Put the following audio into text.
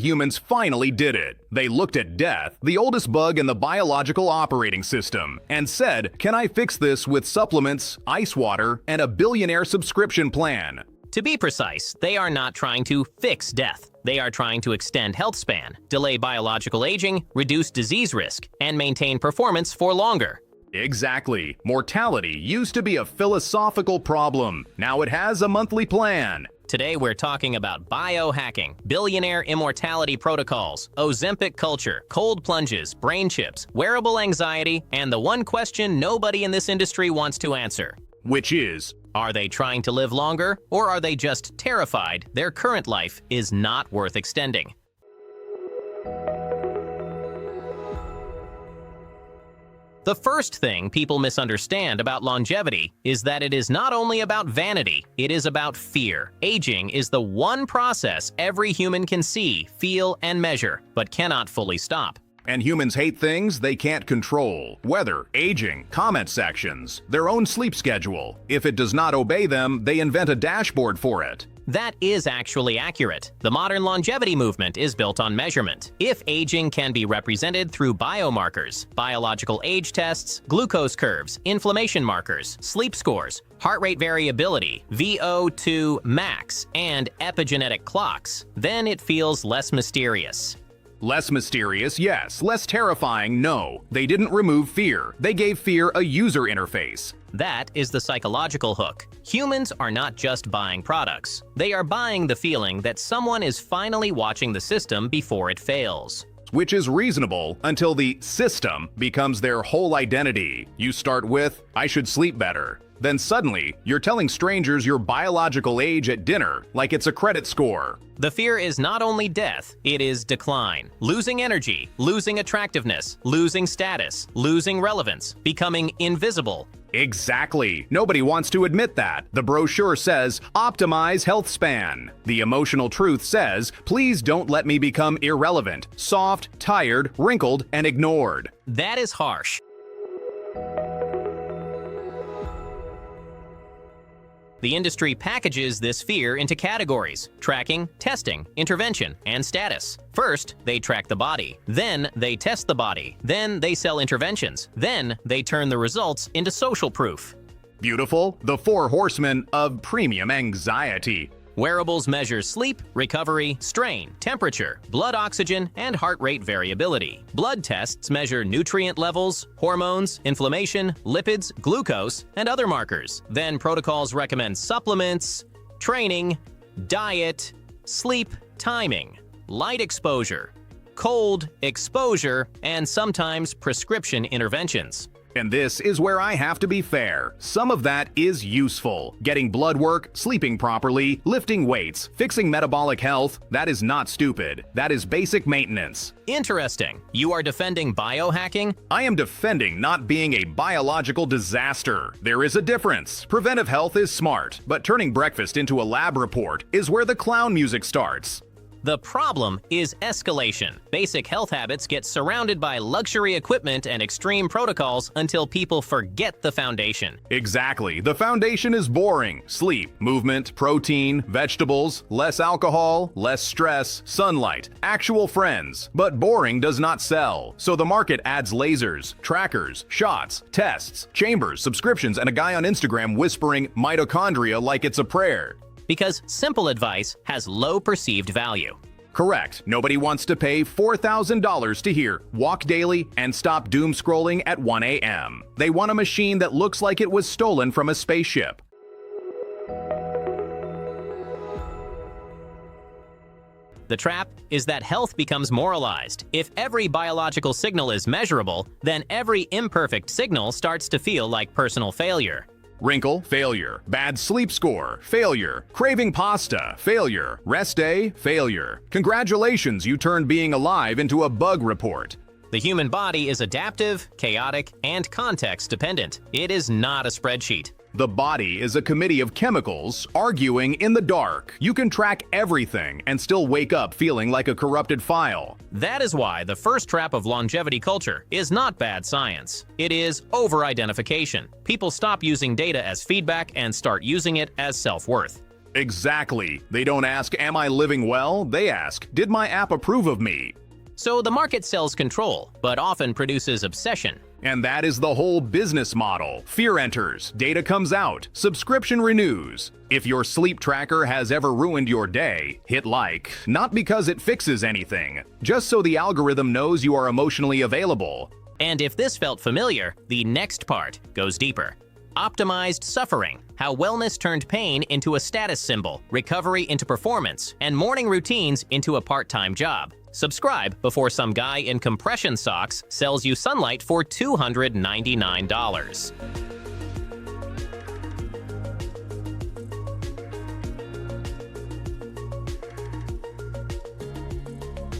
Humans finally did it. They looked at death, the oldest bug in the biological operating system, and said, "Can I fix this with supplements, ice water, and a billionaire subscription plan?" To be precise, they are not trying to fix death. They are trying to extend health span, delay biological aging, reduce disease risk, and maintain performance for longer. Exactly. Mortality used to be a philosophical problem. Now it has a monthly plan. Today we're talking about biohacking, billionaire immortality protocols, Ozempic culture, cold plunges, brain chips, wearable anxiety, and the one question nobody in this industry wants to answer. Which is, are they trying to live longer, or are they just terrified their current life is not worth extending? The first thing people misunderstand about longevity is that it is not only about vanity, it is about fear. Aging is the one process every human can see, feel, and measure, but cannot fully stop. and humans hate things they can't control. Weather, aging, comment sections, their own sleep schedule. If it does not obey them, they invent a dashboard for it. That is actually accurate. The modern longevity movement is built on measurement. If aging can be represented through biomarkers, biological age tests, glucose curves, inflammation markers, sleep scores, heart rate variability, VO2 max, and epigenetic clocks, then it feels less mysterious. Less mysterious, yes. Less terrifying, no. They didn't remove fear. They gave fear a user interface. That is the psychological hook. Humans are not just buying products. They are buying the feeling that someone is finally watching the system before it fails. Which is reasonable until the system becomes their whole identity. You start with, I should sleep better. Then suddenly, you're telling strangers your biological age at dinner like it's a credit score. The fear is not only death, it is decline. Losing energy, losing attractiveness, losing status, losing relevance, becoming invisible. Exactly. Nobody wants to admit that. The brochure says, optimize health span. The emotional truth says, please don't let me become irrelevant, soft, tired, wrinkled, and ignored. That is harsh. The industry packages this fear into categories: tracking, testing, intervention, and status. First, they track the body. Then, they test the body. Then, they sell interventions. Then, they turn the results into social proof. Beautiful. The 4 horsemen of premium anxiety. Wearables measure sleep, recovery, strain, temperature, blood oxygen, and heart rate variability. Blood tests measure nutrient levels, hormones, inflammation, lipids, glucose, and other markers. Then protocols recommend supplements, training, diet, sleep, timing, light exposure, cold exposure, and sometimes prescription interventions. And this is where I have to be fair. Some of that is useful. Getting blood work, sleeping properly, lifting weights, fixing metabolic health, that is not stupid. That is basic maintenance. Interesting. You are defending biohacking? I am defending not being a biological disaster. There is a difference. Preventive health is smart, but turning breakfast into a lab report is where the clown music starts. The problem is escalation. Basic health habits get surrounded by luxury equipment and extreme protocols until people forget the foundation. Exactly. The foundation is boring. Sleep, movement, protein, vegetables, less alcohol, less stress, sunlight, actual friends. But boring does not sell. So the market adds lasers, trackers, shots, tests, chambers, subscriptions, and a guy on Instagram whispering mitochondria like it's a prayer. Because simple advice has low perceived value. Correct. Nobody wants to pay $4,000 to hear walk daily and stop doom scrolling at 1 a.m. They want a machine that looks like it was stolen from a spaceship. The trap is that health becomes moralized. If every biological signal is measurable, then every imperfect signal starts to feel like personal failure. Wrinkle, failure. Bad sleep score, failure. Craving pasta, failure. Rest day, failure. Congratulations, you turned being alive into a bug report. The human body is adaptive, chaotic, and context-dependent. It is not a spreadsheet. The body is a committee of chemicals arguing in the dark. You can track everything and still wake up feeling like a corrupted file. That is why the first trap of longevity culture is not bad science. It is over-identification. People stop using data as feedback and start using it as self-worth. Exactly. They don't ask, am I living well? They ask, did my app approve of me? So the market sells control, but often produces obsession. And that is the whole business model. Fear enters, data comes out, subscription renews. If your sleep tracker has ever ruined your day, hit like, not because it fixes anything, just so the algorithm knows you are emotionally available. And if this felt familiar, the next part goes deeper. Optimized suffering, how wellness turned pain into a status symbol, recovery into performance, and morning routines into a part-time job. Subscribe before some guy in compression socks sells you sunlight for $299.